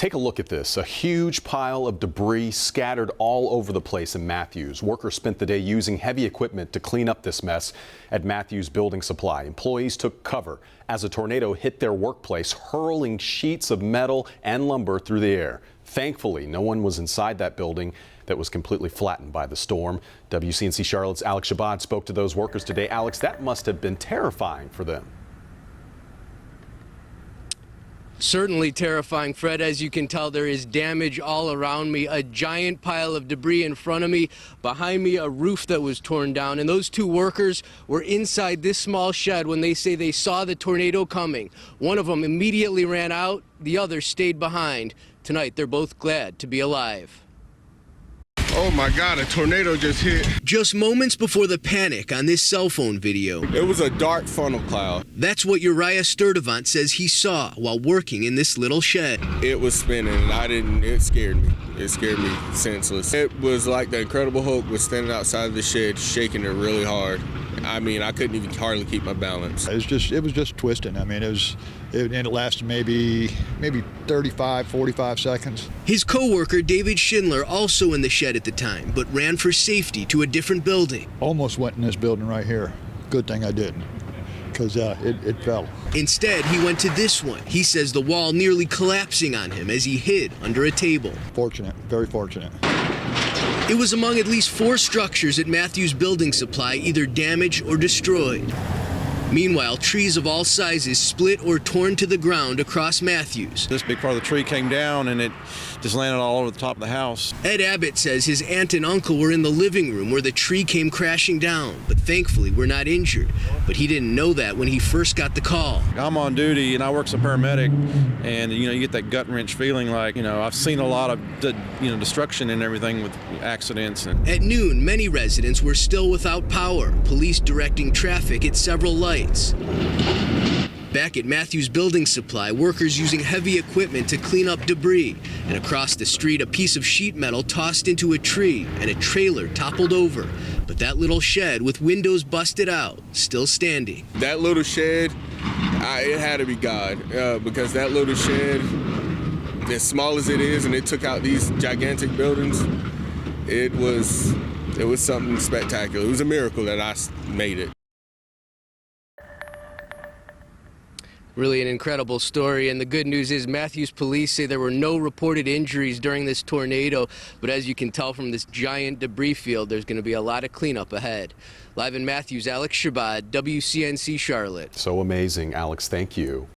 Take a look at this. A huge pile of debris scattered all over the place in Matthews. Workers spent the day using heavy equipment to clean up this mess at Matthews Building Supply. Employees took cover as a tornado hit their workplace, hurling sheets of metal and lumber through the air. Thankfully, no one was inside that building that was completely flattened by the storm. WCNC Charlotte's Alex Shabbat spoke to those workers today. Alex, that must have been terrifying for them. Certainly terrifying, Fred. As you can tell, there is damage all around me. A giant pile of debris in front of me. Behind me, a roof that was torn down. And those two workers were inside this small shed when they say they saw the tornado coming. One of them immediately ran out. The other stayed behind. Tonight, they're both glad to be alive. Oh my God, a tornado just hit. Just moments before the panic on this cell phone video. It was a dark funnel cloud. That's what Uriah Sturdivant says he saw while working in this little shed. It was spinning and it scared me. It scared me senseless. It was like the Incredible Hulk was standing outside of the shed, shaking it really hard. I mean, I couldn't even hardly keep my balance. It was just twisting. I mean, it lasted maybe 35, 45 seconds. His co-worker David Schindler also in the shed at the time, but ran for safety to a different building. Almost went in this building right here. Good thing I didn't, because it fell. Instead, he went to this one. He says the wall nearly collapsing on him as he hid under a table. Fortunate, very fortunate. It was among at least 4 structures at Matthews Building Supply either damaged or destroyed. Meanwhile, trees of all sizes split or torn to the ground across Matthews. This big part of the tree came down and it just landed all over the top of the house. Ed Abbott says his aunt and uncle were in the living room where the tree came crashing down, but thankfully were not injured. But he didn't know that when he first got the call. I'm on duty and I work as a paramedic, and you get that gut wrench feeling like, I've seen a lot of destruction and everything with accidents. At noon, many residents were still without power, police directing traffic at several lights. Back at Matthews Building Supply, workers using heavy equipment to clean up debris. And across the street, a piece of sheet metal tossed into a tree and a trailer toppled over. But that little shed with windows busted out, still standing. That little shed, it had to be God, because that little shed, as small as it is, and it took out these gigantic buildings, it was something spectacular. It was a miracle that I made it. Really an incredible story, and the good news is Matthews police say there were no reported injuries during this tornado, but as you can tell from this giant debris field, there's going to be a lot of cleanup ahead. Live in Matthews, Alex Shabbat, WCNC Charlotte. So amazing, Alex. Thank you.